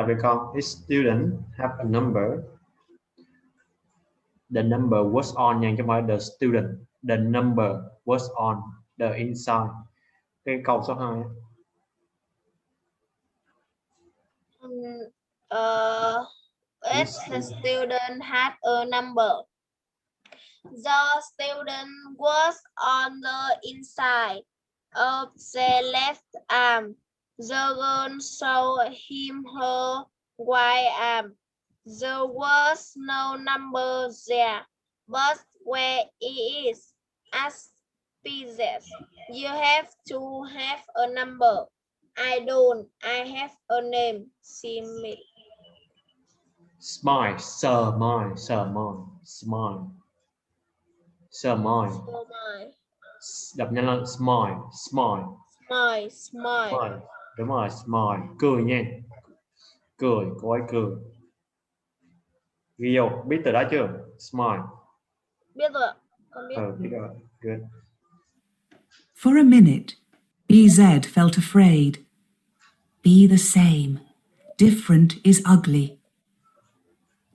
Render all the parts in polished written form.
Đọc đi con. His student have a number. The number was on nha, chứ không phải the student. The number was on the inside. Cái câu số 2. Each student had a number. The student was on the inside of the left arm. The girl showed him her right arm. There was no number there, but where it is, asked Pieces. You have to have a number. I don't. I have a name. See me. Smile, smile, smile, smile, smile. Đọc nhanh lên, smile, smile. Smile, smile. Smile. Đúng rồi, smile, cười nha. Cười, cô ấy cười. Ghi vô, biết từ đó chưa? Smile. Biết rồi, con biết. Biết rồi, good. For a minute, BZ felt afraid. Be the same. Different is ugly.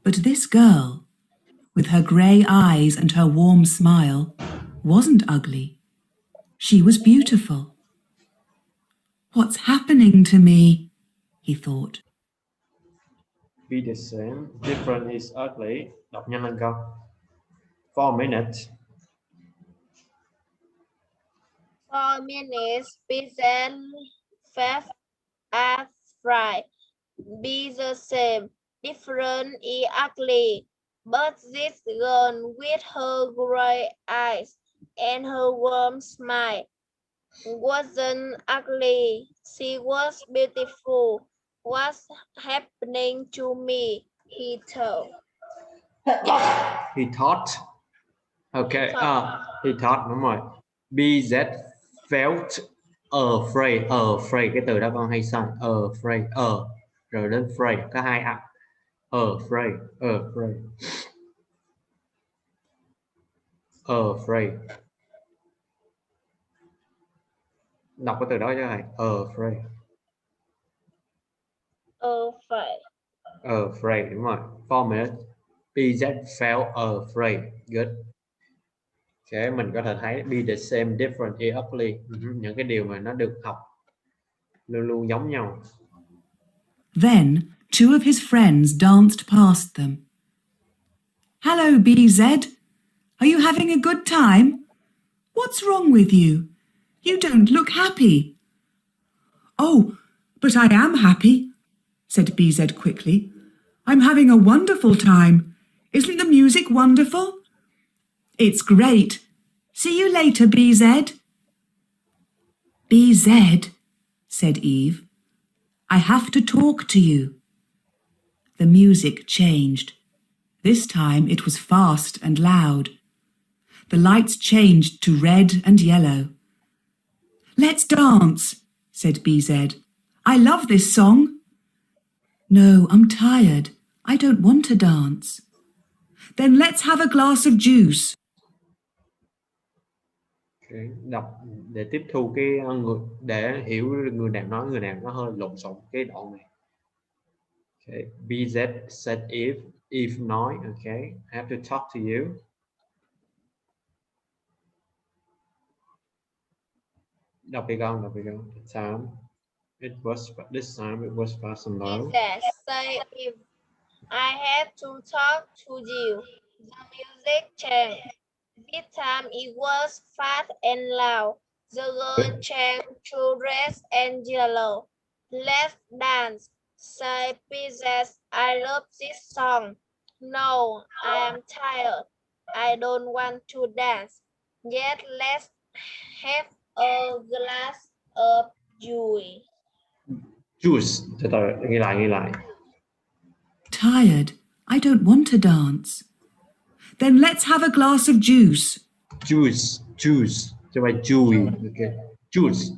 But this girl, with her grey eyes and her warm smile, wasn't ugly. She was beautiful. What's happening to me? He thought. Be the same. Different is ugly. Đọc nhanh lên con. For a minute. For minutes, BZ felt afraid. Be the same. Different is ugly. But this girl with her grey eyes and her warm smile wasn't ugly. She was beautiful. What's happening to me? He thought. He thought. Okay. He thought, đúng rồi. BZ felt afraid. Afraid, cái từ đó con hay sai. Afraid. Rồi đến afraid có hai ạ. Afraid. Afraid. Afraid. Đọc cái từ đó cho thầy. Afraid. Afraid. Afraid, đúng rồi. For a minute. BZ felt afraid. Good. Okay, mình có thể thấy be the same, different is ugly. Những cái điều mà nó được học luôn luôn giống nhau. Then two of his friends danced past them. Hello, BZ. Are you having a good time? What's wrong with you? You don't look happy. Oh, but I am happy, said BZ quickly. I'm having a wonderful time. Isn't the music wonderful? It's great. See you later, BZ. BZ, said Eve. I have to talk to you. The music changed. This time it was fast and loud. The lights changed to red and yellow. Let's dance, said BZ. I love this song. No, I'm tired. I don't want to dance. Then let's have a glass of juice. Okay. Đọc để tiếp thu cái người, để hiểu người nào nói, người nào nó hơi lộn xộn cái đoạn này. Okay. BZ said Eve nói, okay, I have to talk to you. Đọc đi con, đọc đi con. This time it was fast and low. Say Eve, I have to talk to you. The music changed. This time it was fast and loud. The girl changed to red and yellow. Let's dance. Say Princess, I love this song. No, I am tired. I don't want to dance. Yet let's have a glass of juice. Juice. Từ từ, ghi lại. Tired. I don't want to dance. Then let's have a glass of juice. Juice. Chứ phải juice. Okay. Juice.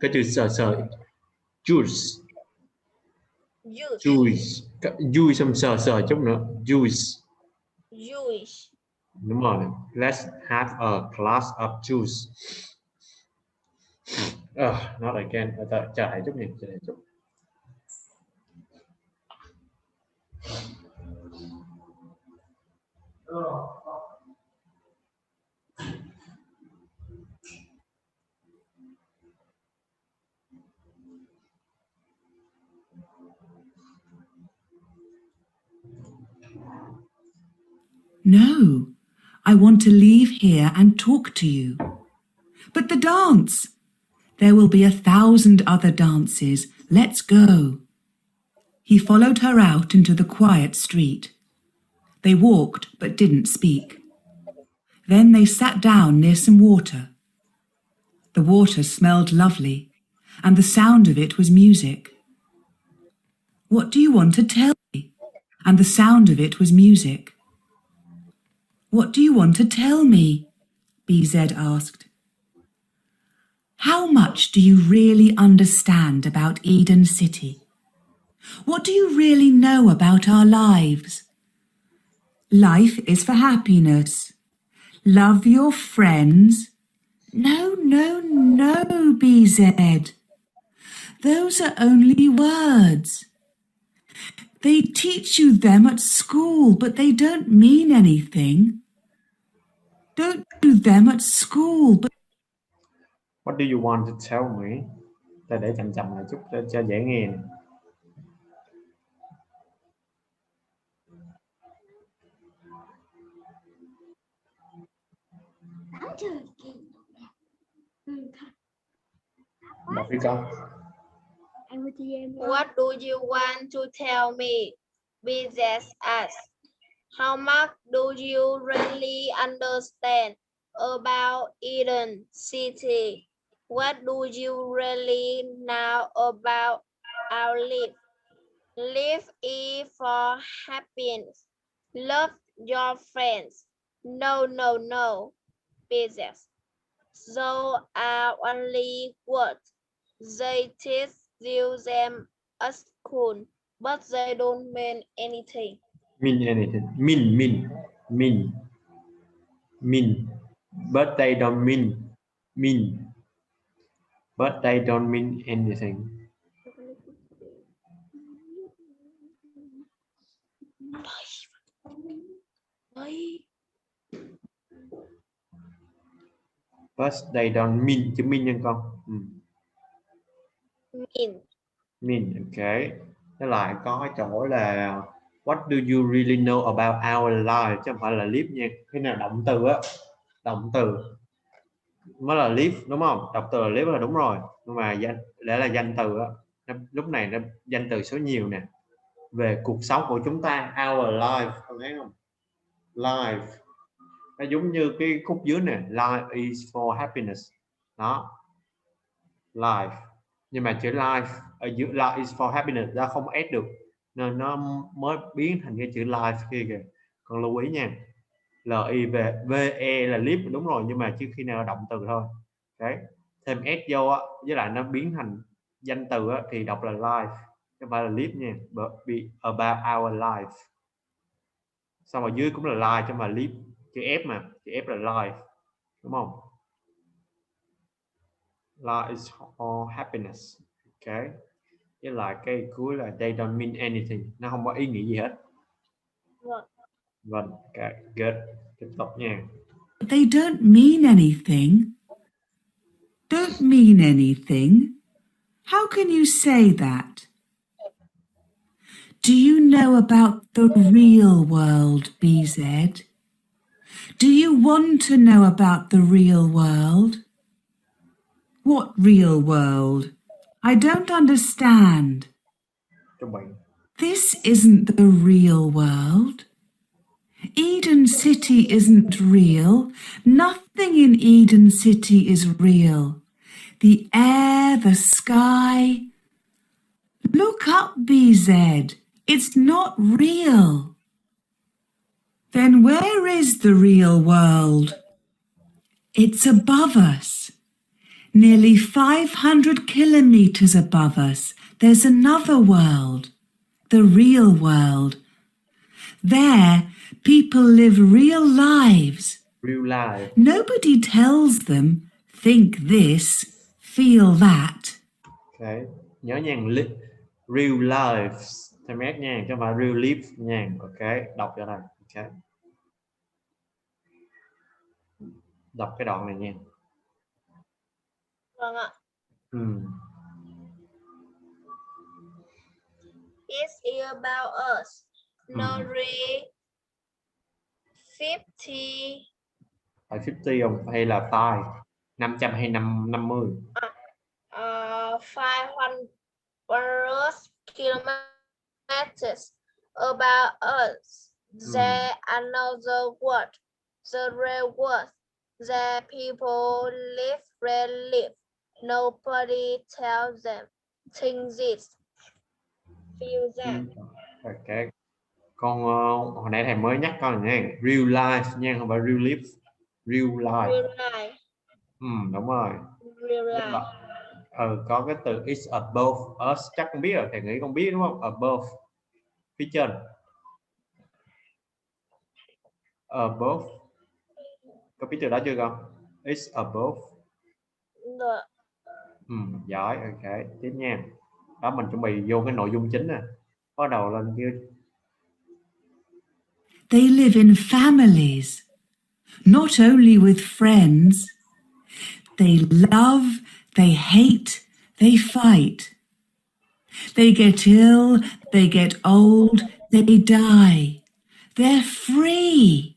Cái từ sờ. Juice. Juice xong sờ chút nữa. Juice. Đúng rồi. Let's have a glass of juice. Not again. Chờ thầy chút. No, I want to leave here and talk to you. But the dance! There will be 1,000 other dances. Let's go. He followed her out into the quiet street. They walked but didn't speak. Then they sat down near some water. The water smelled lovely, and the sound of it was music. What do you want to tell me? And the sound of it was music. What do you want to tell me? BZ asked. How much do you really understand about Eden City? What do you really know about our lives? Life is for happiness. Love your friends. No, BZ. Those are only words. They teach you them at school, but they don't mean anything. Don't do them at school, but... What do you want to tell me? Ta để chậm chậm lại chút cho dễ nghe. Đọc đi con. What do you want to tell me? BZ asked. How much do you really understand about Eden City? What do you really know about our life? Life is for happiness. Love your friends. No, business. So are only words. They teach you them at school, but they don't mean anything. Mean anything. Mean. But they don't mean. But they don't mean anything. But they don't mean, chữ mean nha con. Mean, ok. Thế lại có cái chỗ là what do you really know about our life, chứ không phải là live nha. Cái nào động từ á, động từ mới là live, đúng không? Động từ là live là đúng rồi, nhưng mà để là danh từ á, lúc này nó danh từ số nhiều nè, về cuộc sống của chúng ta, our life, con thấy không? Life nó giống như cái khúc dưới nè, life is for happiness đó, life, nhưng mà chữ life ở giữa life is for happiness ra không ép được nên nó mới biến thành cái chữ life kia kìa. Con lưu ý nha, LIVE là live đúng rồi, nhưng mà chứ khi nào là động từ thôi. Đấy, thêm s vô á, với lại nó biến thành danh từ á, thì đọc là life chứ không phải là live nha. Be about our life, xong ở dưới cũng là life chứ không phải live, chữ F mà, chữ F là life, đúng không? Life is for happiness, ok. Với lại cái cuối là they don't mean anything, nó không có ý nghĩa gì hết. Vâng, ok, good, tiếp tục nha. They don't mean anything. Don't mean anything. How can you say that? Do you know about the real world, BZ? Do you want to know about the real world? What real world? I don't understand. This isn't the real world. Eden City isn't real. Nothing in Eden City is real. The air, the sky. Look up, BZ. It's not real. Then where is the real world? It's above us. Nearly 500 kilometers above us, there's another world, the real world. There, people live real lives. Real life. Nobody tells them, think this, feel that. Okay. Nhớ nha, real lives thêm s nha, chứ không phải relive nha. Ok, đọc cho này. Ok, đọc cái đoạn này nha. Vâng ạ. It's about us. Nori 50. Phải 50 không? Hay là 5? 500 hay 50? 500 kilometers about us. There another word. The real word. The people live where live. Nobody tells them. Think this. Feel that. Ok. Con hồi nãy thầy mới nhắc con này nha, real life nha, không phải real life. Real life. Real life. Đúng rồi. Real life. Có cái từ is above us, chắc con biết rồi, thầy nghĩ con biết đúng không? Above, phía trên. Above, có biết từ đó chưa con? Is above. Được. Giỏi. Ok, tiếp nha. Đó, mình chuẩn bị vô cái nội dung chính nè, bắt đầu lên kia. They live in families, not only with friends. They love, they hate, they fight. They get ill, they get old, they die. They're free.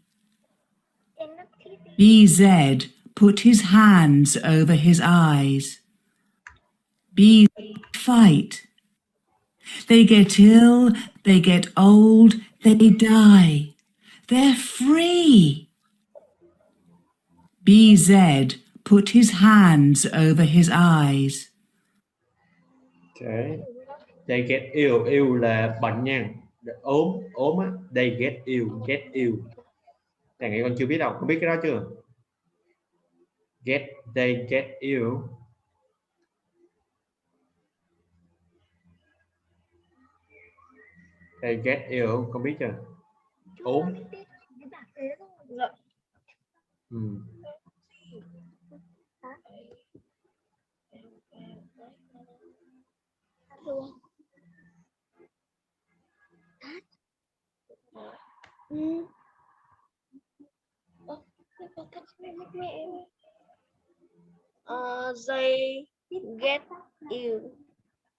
BZ put his hands over his eyes. B fight. They get ill, they get old, they die. They're free. BZ put his hands over his eyes. Okay. They get ill, ill là bệnh nha, ốm á. They get ill. Thầy nghĩ con chưa biết đâu, có biết cái đó chưa? They get ill. They get ill, con biết chưa? Ốm. They get ill.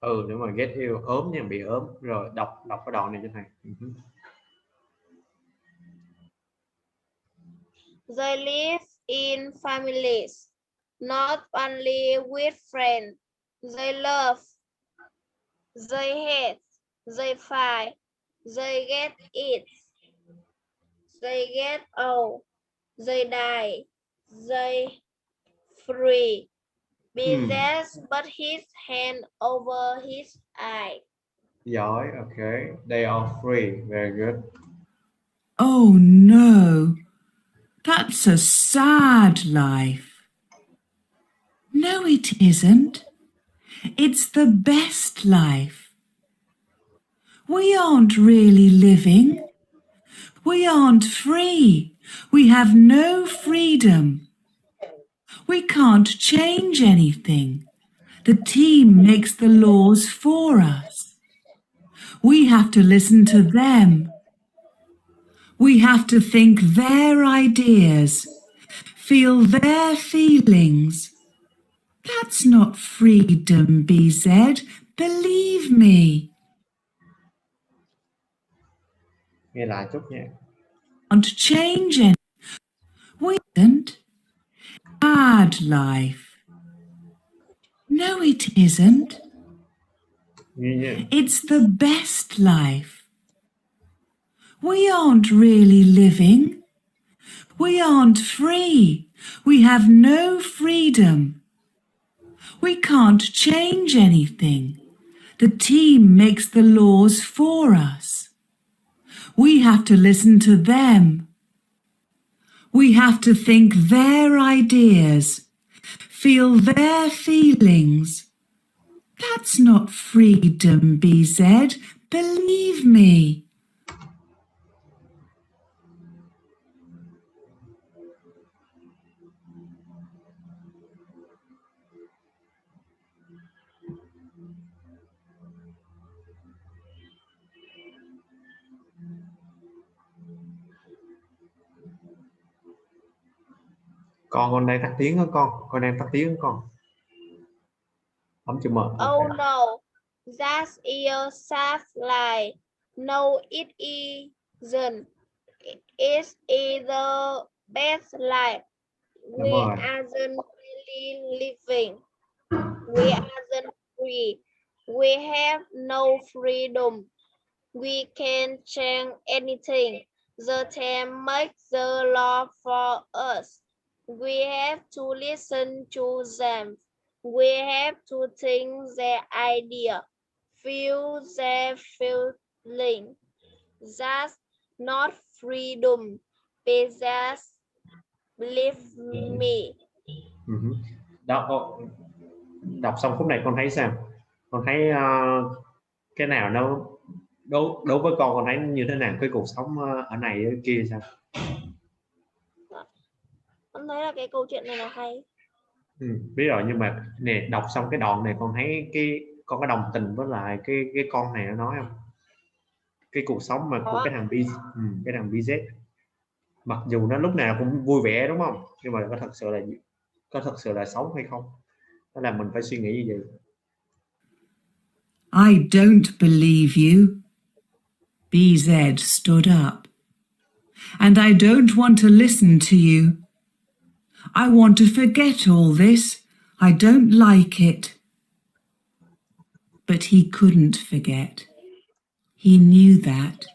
Đúng rồi, get ill, ốm nha, bị ốm. Rồi đọc cái đoạn này cho thầy. They live in families, not only with friends. They love, they hate, they fight, they get it, they get old, they die, they free. Business put his hand over his eye. Giỏi. Ok, they are free, very good. Oh no, that's a sad life. No, it isn't. It's the best life. We aren't really living. We aren't free. We have no freedom. We can't change anything. The team makes the laws for us. We have to listen to them. We have to think their ideas, feel their feelings. That's not freedom, BZ. Believe me. Nghe lại chút nha. Want to change it. We isn't. Bad life. No, it isn't. Yeah. It's the best life. We aren't really living. We aren't free. We have no freedom. We can't change anything. The team makes the laws for us. We have to listen to them. We have to think their ideas, feel their feelings. That's not freedom, BZ. Believe me. Con đang tắt tiếng đó con đang tắt tiếng đó con. Bấm chữ M. Oh Okay. no, that's your soft lie. No, it isn't. It's either best life. Đúng We rồi. aren't really living. We aren't free. We have no freedom. We can't change anything. The time makes the law for us. We have to listen to them. We have to think their idea, feel their feeling. That's not freedom. That's believe me. Đó, đọc xong khúc này con thấy sao? Con thấy cái nào nó đối với con thấy như thế nào, cái cuộc sống ở này ở kia sao? Con thấy là cái câu chuyện này là hay. Biết rồi, nhưng mà nè, đọc xong cái đoạn này con thấy con có đồng tình với lại cái con này nó nói không? Cái cuộc sống mà của cái thằng BZ, mặc dù nó lúc nào cũng vui vẻ đúng không, nhưng mà có thật sự là sống hay không, đó là mình phải suy nghĩ như vậy. I don't believe you. BZ stood up. And I don't want to listen to you. I want to forget all this. I don't like it. But he couldn't forget. He knew that.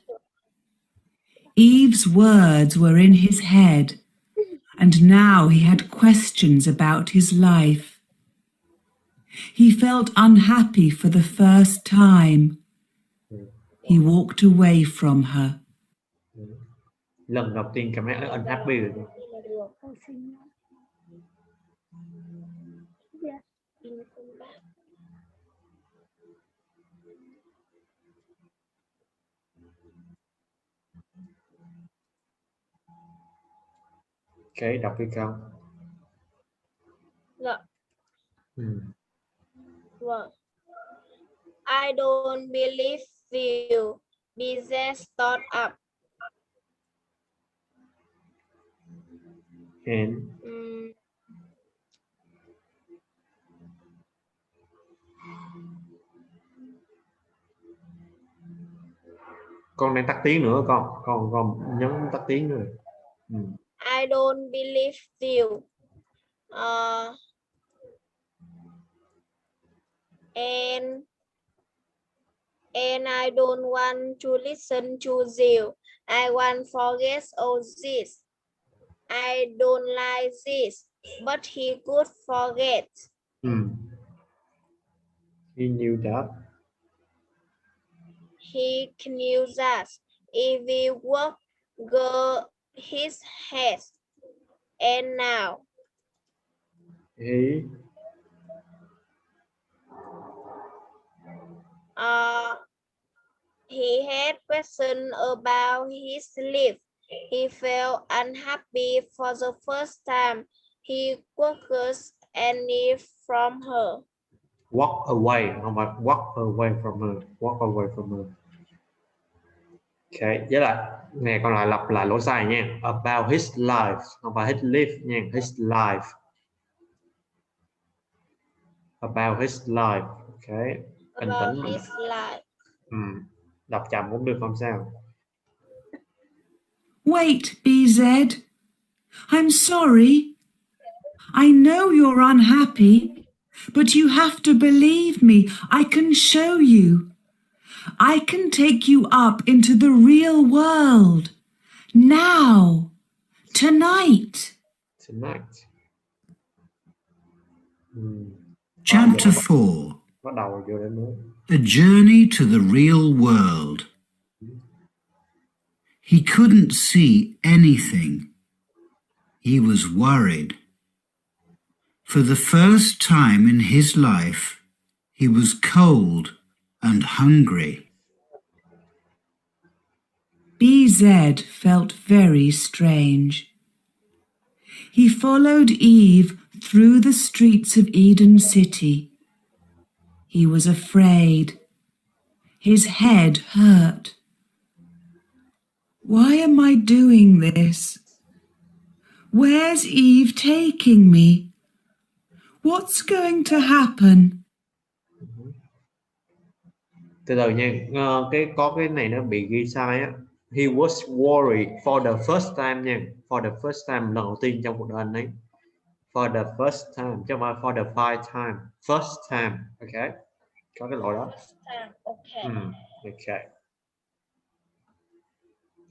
Eve's words were in his head, and now he had questions about his life. He felt unhappy for the first time. He walked away from her. Lần đầu tiên cảm thấy unhappy rồi. Okay, đọc đi con. Dạ. Vâng. I don't believe you. BZ stood up. And con đang tắt tiếng nữa con nhấn tắt tiếng nữa. I don't believe you. And I don't want to listen to you. I want to forget all this. I don't like this, but he could forget. He knew that. He knew that if we work his head, and now he had questions about his life. He felt unhappy for the first time. He walked Annie from her. Walk away, không phải walk away from her. Walk away from her. Ok, với lại nè, con lại lặp lại lỗi sai nha. About his life, không phải his life nha, his life. About his life. Ok, bình About tĩnh. his life. Đọc chậm cũng được, không sao. Wait, BZ. I'm sorry. I know you're unhappy, but you have to believe me. I can show you. I can take you up into the real world. Now. Tonight. Tonight. Chapter 4. Bắt đầu vô đến nữa. A journey to the real world. He couldn't see anything. He was worried. For the first time in his life, he was cold and hungry. BZ felt very strange. He followed Eve through the streets of Eden City. He was afraid. His head hurt. Why am I doing this? Where's Eve taking me? What's going to happen? Từ từ nha, có cái này nó bị ghi sai á. He was worried for the first time nha. For the first time, lần đầu tiên trong cuộc đời anh ấy. For the first time, chứ không phải for the five time. First time, okay. Có cái lỗi đó. Okay. Okay.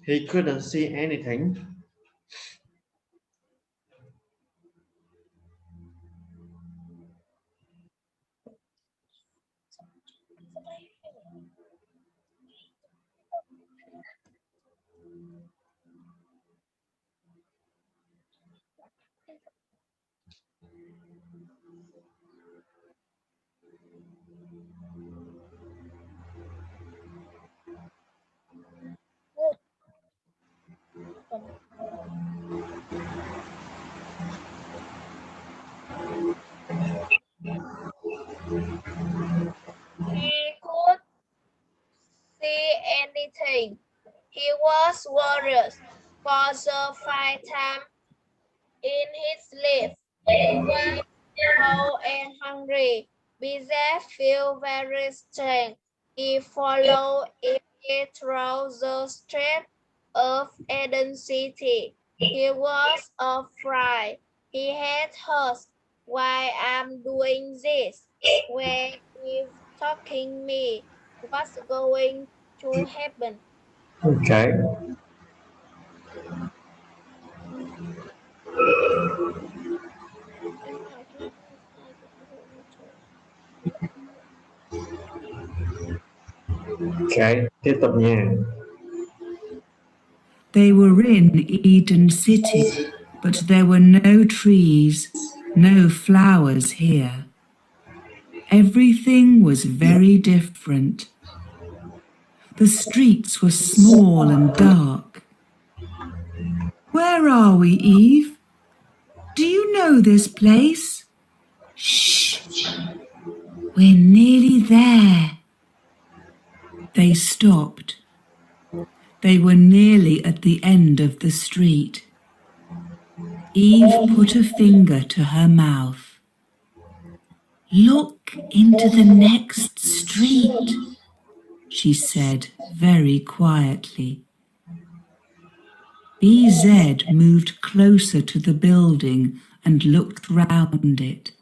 He couldn't see anything. He could see anything. He was worried for the first time in his life. He was cold and hungry. Bizet felt very strange. He followed it through the streets of Eden City. He was afraid. He had asked why I'm doing this. When if talking me, what's going to happen? Okay. Okay, tiếp tục nha. They were in Eden City, but there were no trees, no flowers here. Everything was very different. The streets were small and dark. Where are we, Eve? Do you know this place? Shh! We're nearly there. They stopped. They were nearly at the end of the street. Eve put a finger to her mouth. Look into the next street, she said very quietly. BZ moved closer to the building and looked round it.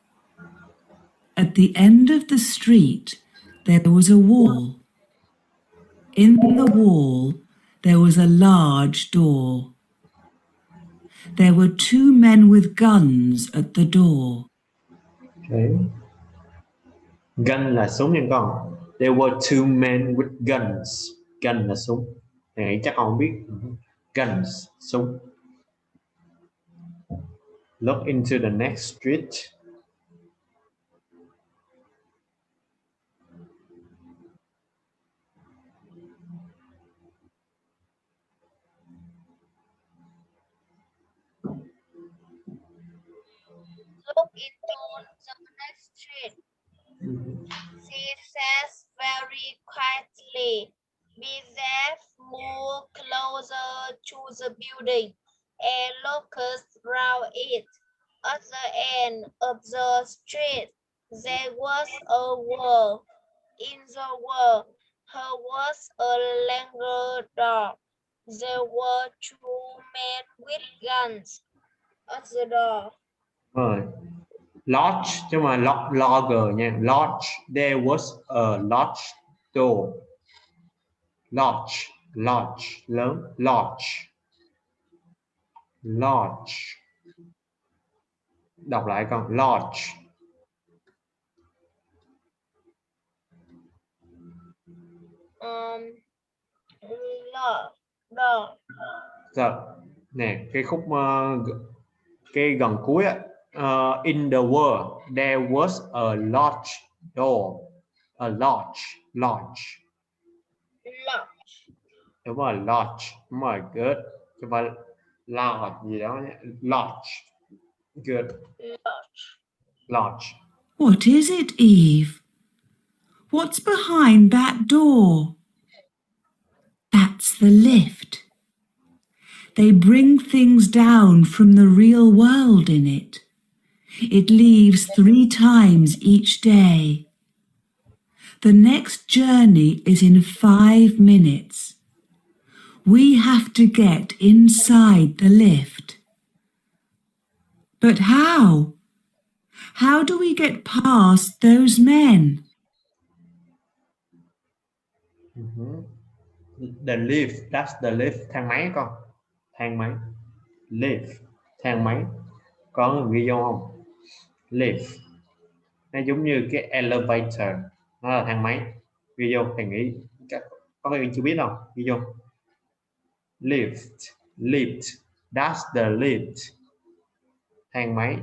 At the end of the street, there was a wall. In the wall, there was a large door. There were two men with guns at the door. Okay. Gun là súng nha con. There were two men with guns. Gun là súng. Này chắc không biết. Guns, súng. Look into the next street. Look into the next street, she says very quietly. Bizet moved closer to the building and looked round it. At the end of the street, there was a wall. In the wall, there was a longer door. There were two men with guns at the door. Rồi. Large chứ mà larger nha. Large. There was a large door. Large. Lớn. Large. Đọc lại con. Large. Rồi. Nè, cái khúc cái gần cuối á. In the world, there was a large door. A large. Đúng rồi, large. Đúng rồi, good. Chứ không phải large gì đó nhé. Large. Good. Large. What is it, Eve? What's behind that door? That's the lift. They bring things down from the real world in it. It leaves 3 times each day. The next journey is in 5 minutes. We have to get inside the lift. But how? How do we get past those men? The lift, that's the lift, thang máy con. Thang máy. Lift, thang máy. Có người ghi vô không? Lift. Nó giống như cái elevator. Nó là thang máy. Ghi vô, thầy nghĩ có ai chưa biết không? Ghi vô. Lift, lift, that's the lift. Thang máy.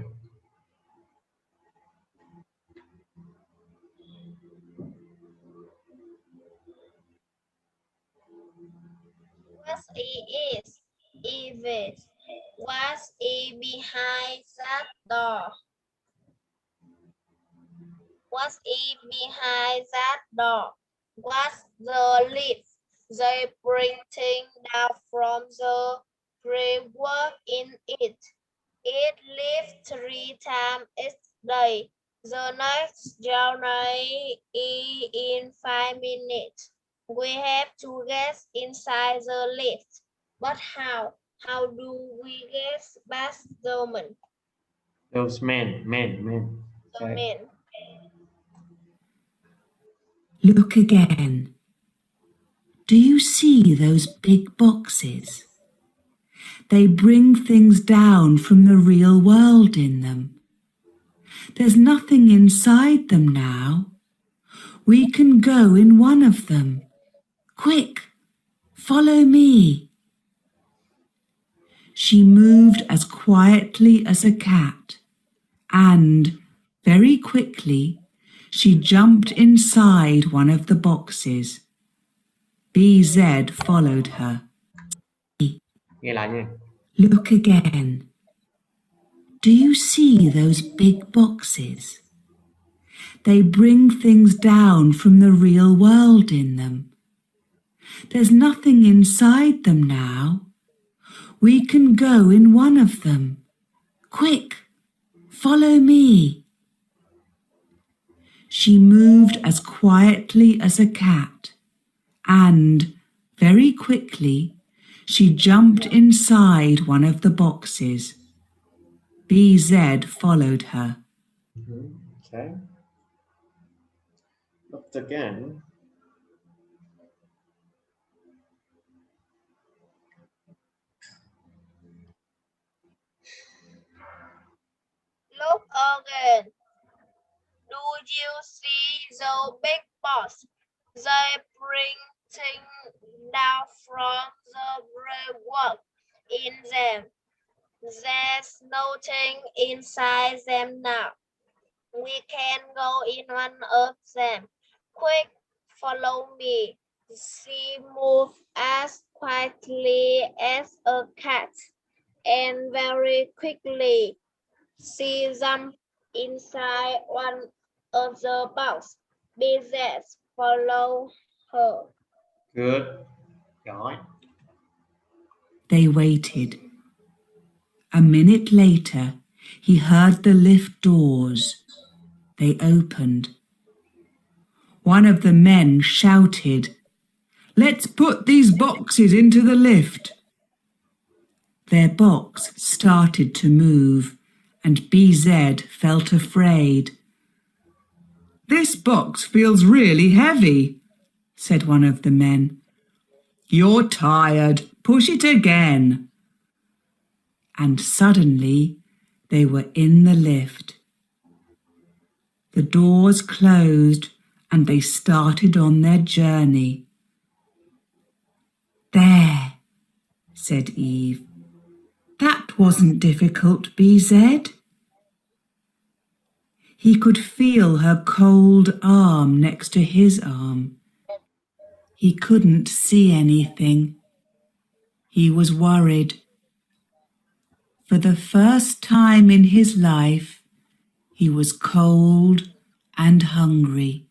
What is Eve? What's behind that door? What's behind that door? What's the lift? They bring things down from the framework in it. It lives 3 times each day. The next journey is in 5 minutes. We have to get inside the lift. But how? How do we get past the men? Those men. The Okay. men. Look again. Do you see those big boxes? They bring things down from the real world in them. There's nothing inside them now. We can go in one of them. Quick, follow me. She moved as quietly as a cat, and very quickly she jumped inside one of the boxes. BZ followed her. Nghe lại nha. Look again. Do you see those big boxes? They bring things down from the real world in them. There's nothing inside them now. We can go in one of them. Quick, follow me. She moved as quietly as a cat, and very quickly she jumped inside one of the boxes. BZ followed her. Okay. Look again. Look again. Do you see the big box? They bring things down from the framework in them. There's nothing inside them now. We can go in one of them. Quick, follow me. She moved as quietly as a cat, and very quickly she jumped inside one of the box. BZ followed her. Good. Giỏi. They waited. A minute later, he heard the lift doors. They opened. One of the men shouted, "Let's put these boxes into the lift." Their box started to move, and BZ felt afraid. "This box feels really heavy," said one of the men. "You're tired. Push it again." And suddenly they were in the lift. The doors closed and they started on their journey. "There," said Eve. "That wasn't difficult, BZ." He could feel her cold arm next to his arm. He couldn't see anything. He was worried. For the first time in his life, he was cold and hungry.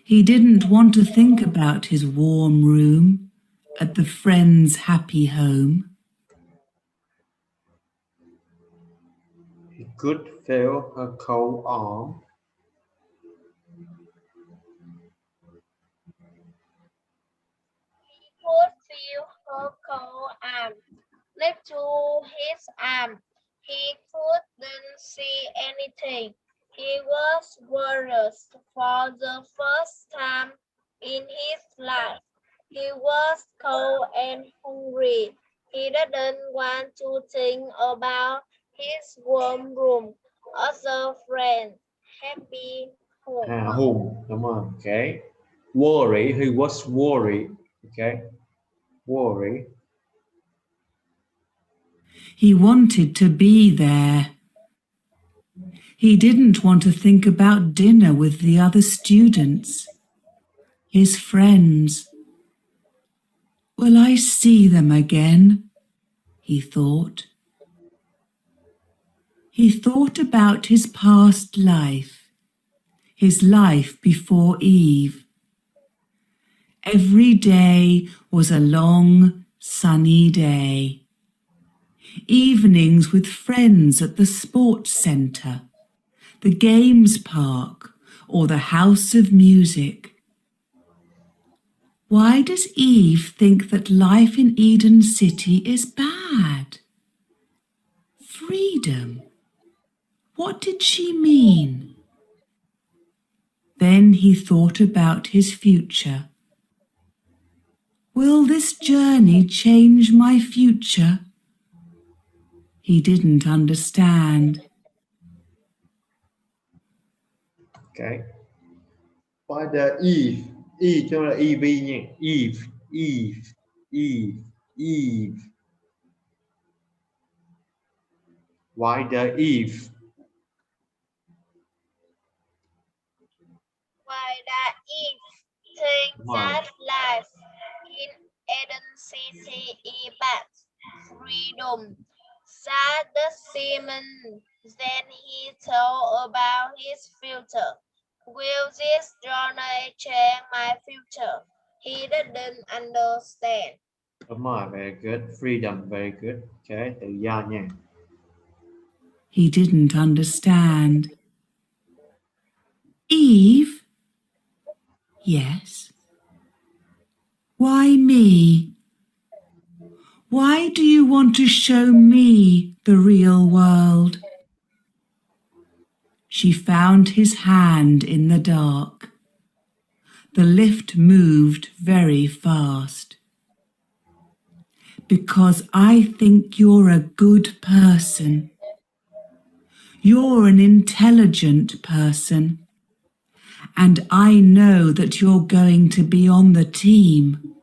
He didn't want to think about his warm room at the friend's happy home. He could feel her cold arm. He could feel her cold arm next to his arm. He couldn't see anything. He was worried for the first time in his life. He was cold and hungry. He didn't want to think about his warm room or the friend happy home. Hùng, đúng rồi. Okay. Worry, he was worried. Okay. Worry. He wanted to be there. He didn't want to think about dinner with the other students, his friends. Will I see them again? He thought. He thought about his past life, his life before Eve. Every day was a long, sunny day. Evenings with friends at the sports centre, the games park, or the house of music. Why does Eve think that life in Eden City is bad? Freedom. What did she mean? Then he thought about his future. Will this journey change my future? He didn't understand. Okay. Why the Eve? Eve chứ không là EV nha. Eve, Eve, Eve, Eve. Why the Eve? Why that Eve think that life in Eden City is bad? Freedom. Said the seaman. Then he thought about his future. Will this journey change my future? He didn't understand. Đúng rồi, very good. Freedom, very good. Okay, tự do nha. He didn't understand. Eve? Yes. Why me? Why do you want to show me the real world? She found his hand in the dark. The lift moved very fast. Because I think you're a good person. You're an intelligent person. And I know that you're going to be on the team.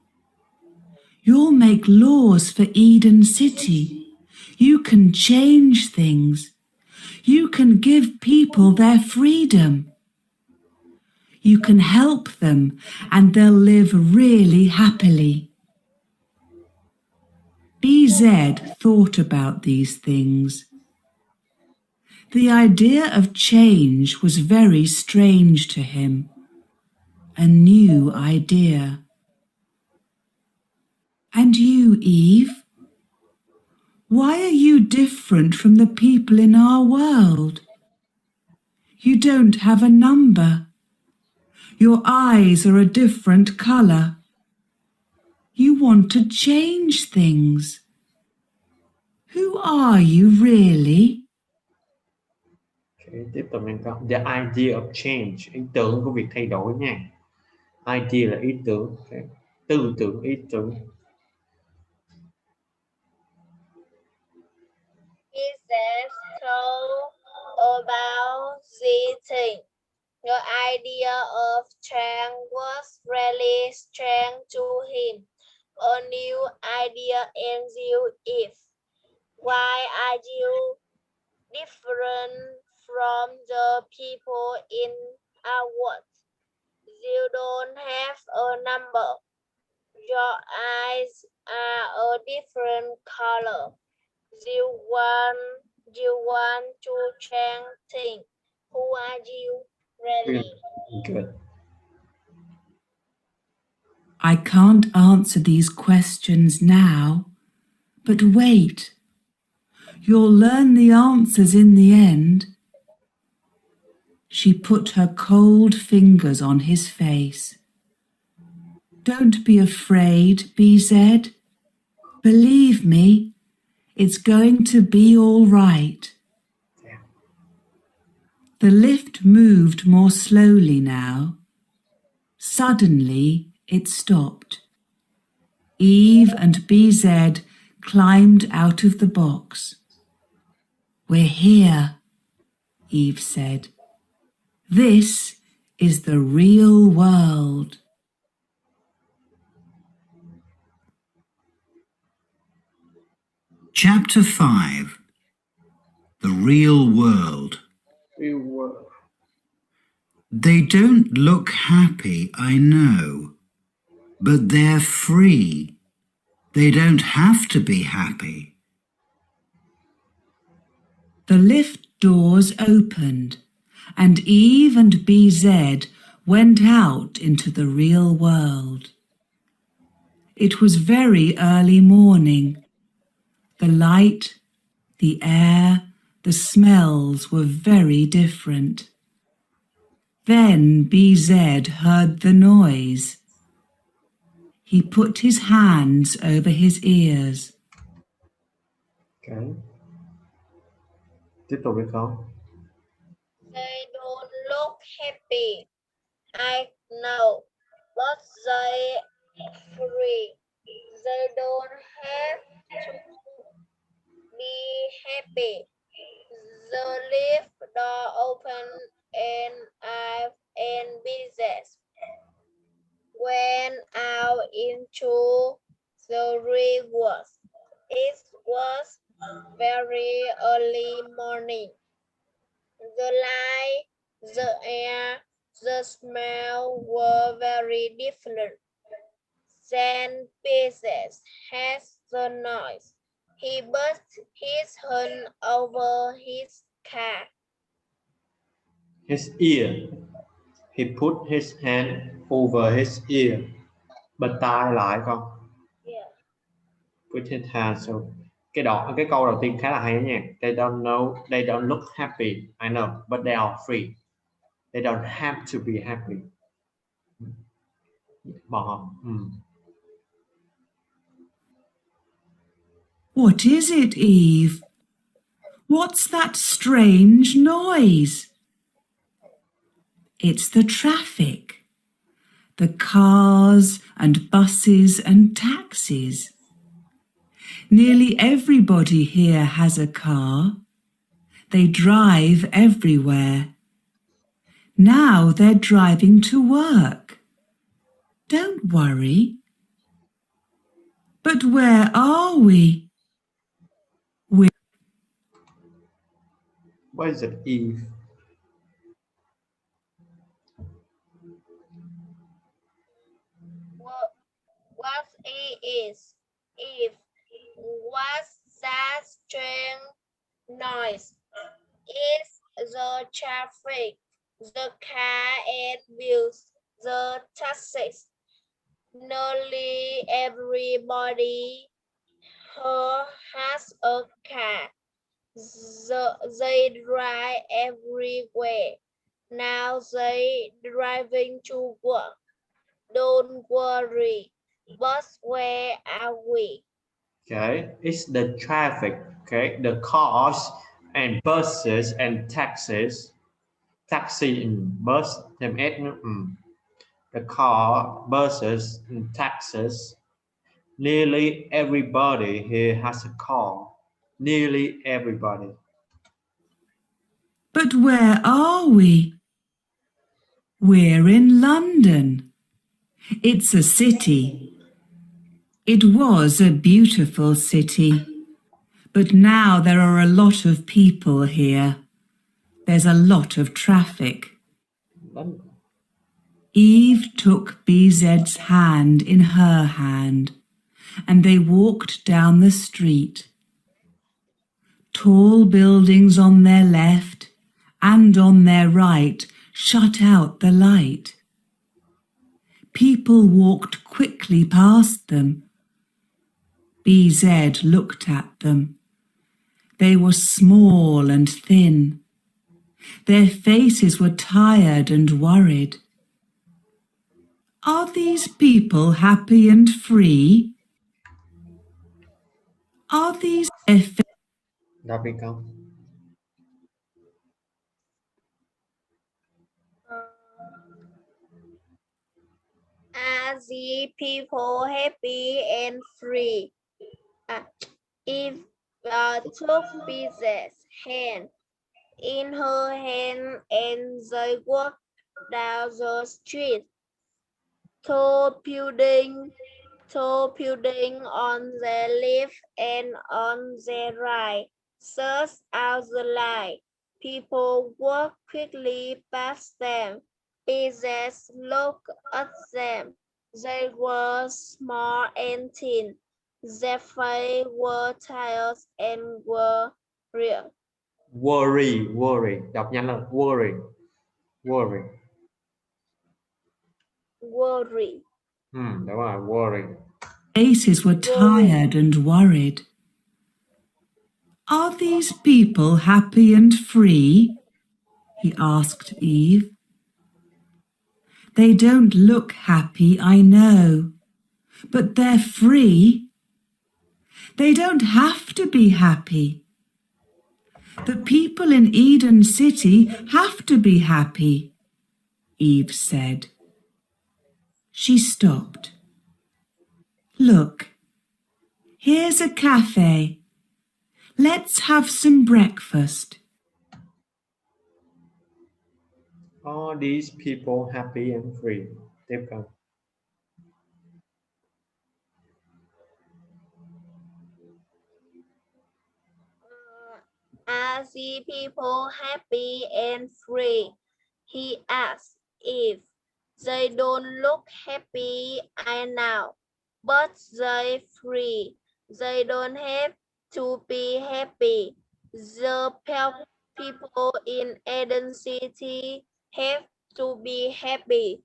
You'll make laws for Eden City. You can change things. You can give people their freedom. You can help them and they'll live really happily. BZ thought about these things. The idea of change was very strange to him. A new idea. And you, Eve? Why are you different from the people in our world? You don't have a number. Your eyes are a different colour. You want to change things. Who are you really? Okay, tiếp tục mình có the idea of change, ý tưởng của việc thay đổi nha. Idea là ý tưởng, okay. Tư tưởng, ý tưởng. He said so about the thing. Your idea of change was really strange to him. A new idea and you if. Why are you different from the people in our world? You don't have a number. Your eyes are a different color. You want to change things. Who are you really? Good. I can't answer these questions now, but wait. You'll learn the answers in the end. She put her cold fingers on his face. Don't be afraid, BZ. Believe me, it's going to be all right. The lift moved more slowly now. Suddenly, it stopped. Eve and BZ climbed out of the box. We're here, Eve said. This is the real world. Chapter 5. The Real World. Real world. They don't look happy, I know, but they're free. They don't have to be happy. The lift doors opened, and Eve and BZ went out into the real world. It was very early morning. The light, the air, the smells were very different. Then BZ heard the noise. He put his hands over his ears. Okay. Tiếp tục với câu. They don't look happy. I know, but they free. They don't have to be happy. The lift door opened and I and business went out into the real world. It was very early morning. The light, the air, the smell were very different. Then business has the noise. He put his hand over his car. His ear. He put his hand over his ear. Bật tai lại con. Yeah. Put his hand so. Cái câu đầu tiên khá là hay nha. They don't know, they don't look happy. I know, but they are free. They don't have to be happy. Bỏ. What is it, Eve? What's that strange noise? It's the traffic. The cars and buses and taxis. Nearly everybody here has a car. They drive everywhere. Now they're driving to work. Don't worry. But where are we? What is it, Eve? What it is? If what's that strange noise? It's the traffic, the car and wheels, the taxis. Nearly everybody here has a car. They drive everywhere. Now they driving to work. Don't worry. But where are we? Okay, it's the traffic. Okay, the cars and buses and taxis. Taxi in bus thêm S nữa. The car, buses, and taxis. Nearly everybody here has a car. Nearly everybody. But where are we? We're in London. It's a city. It was a beautiful city, but now there are a lot of people here. There's a lot of traffic. Eve took BZ's hand in her hand, and they walked down the street. Tall buildings on their left and on their right shut out the light. People walked quickly past them. BZ looked at them. They were small and thin. Their faces were tired and worried. Are these people happy and free? Are these Đọc đi con. Are the people happy and free? Eve took Biz's hand in her hand and they walked down the street. Tall building on the left and on the right, search out the light. People walk quickly past them. Business looked at them. They were small and thin. Their faces were tired and were real. Worry. Đọc nhanh lên. Worry. Đúng rồi, worry. faces were tired and worried. Are these people happy and free? He asked Eve. They don't look happy, I know, but they're free. They don't have to be happy. The people in Eden City have to be happy, Eve said. She stopped. Look, here's a cafe. Let's have some breakfast. Are these people happy and free? Tiếp con. Are the people happy and free? He asked Eve. They don't look happy, I know, but they're free. They don't have to be happy. The people in Eden City have to be happy.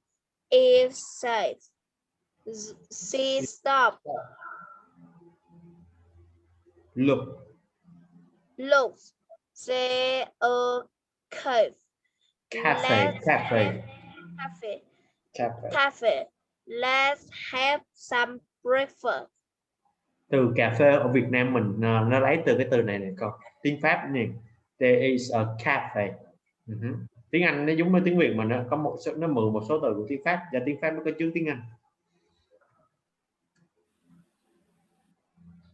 Eve said. She stopped. Look. Say a cave. Cafe. Let's have some breakfast. Từ cà phê ở Việt Nam mình nó lấy từ cái từ này nè con. Tiếng Pháp nè. There is a cafe. Tiếng Anh nó giống với tiếng Việt mà nó có nó mượn một số từ của tiếng Pháp và tiếng Pháp nó có chứa tiếng Anh.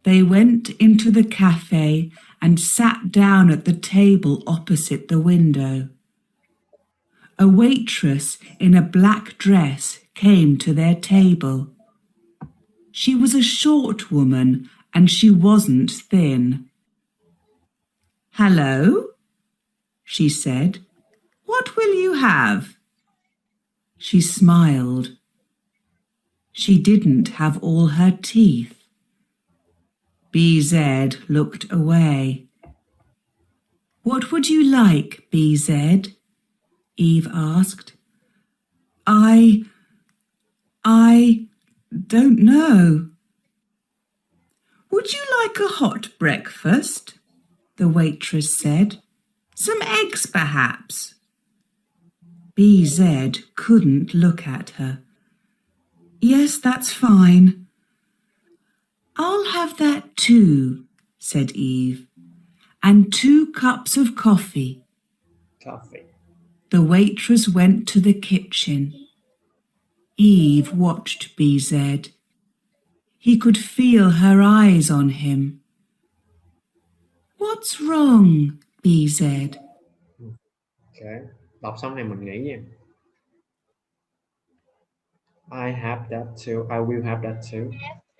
They went into the cafe and sat down at the table opposite the window. A waitress in a black dress came to their table. She was a short woman and she wasn't thin. Hello, she said. What will you have? She smiled. She didn't have all her teeth. BZ looked away. What would you like, BZ? Eve asked. I don't know. Would you like a hot breakfast? The waitress said. Some eggs, perhaps? BZ couldn't look at her. Yes, that's fine. I'll have that too, said Eve, and 2 cups of coffee. The waitress went to the kitchen. Eve watched BZ. He could feel her eyes on him. What's wrong, BZ? Okay. Đọc xong này mình nghĩ nha. I have that too. I will have that too.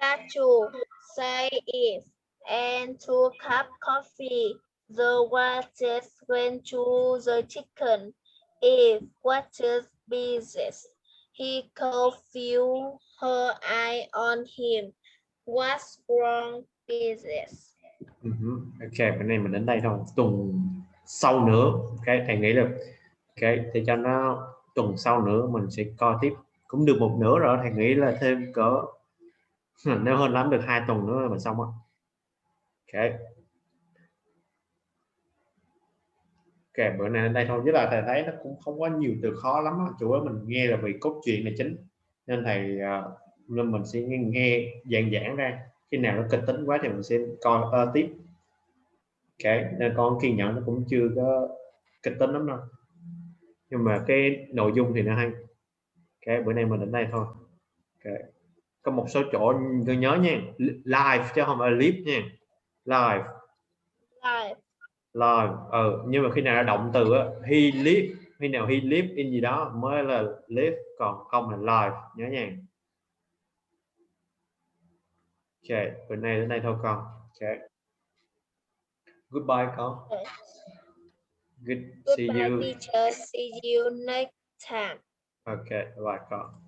That too, say Eve, and 2 cups coffee. The waitress went to the kitchen. Eve watched business. He could feel her eye on him. What's wrong, business? Ok, bữa nay mình đến đây thôi. Tuần sau nữa, ok, thầy nghĩ được. Ok, thì cho nó tuần sau nữa mình sẽ coi tiếp cũng được một nửa rồi, thầy nghĩ là thêm cỡ nếu hơn lắm được 2 tuần nữa mà xong á. Ok. Ok, bữa nay đến đây thôi, với là thầy thấy nó cũng không có nhiều từ khó lắm á, chủ yếu mình nghe là vì cốt truyện là chính, nên thầy nên mình sẽ nghe giảng ra, khi nào nó kịch tính quá thì mình sẽ coi tiếp. Ok, nên con kiên nhẫn nó cũng chưa có kịch tính lắm đâu, nhưng mà cái nội dung thì nó hay. Ok, bữa nay mình đến đây thôi. Ok, có một số chỗ cứ nhớ nha, live chứ không phải clip nha, live. Live, nhưng mà khi nào là động từ á, he live, khi nào he live in gì đó mới là live, còn không là live, nhớ nha. Ok, bữa nay đến đây thôi con. Ok, goodbye con. See Goodbye you. teacher, see you next time. Ok, bye con.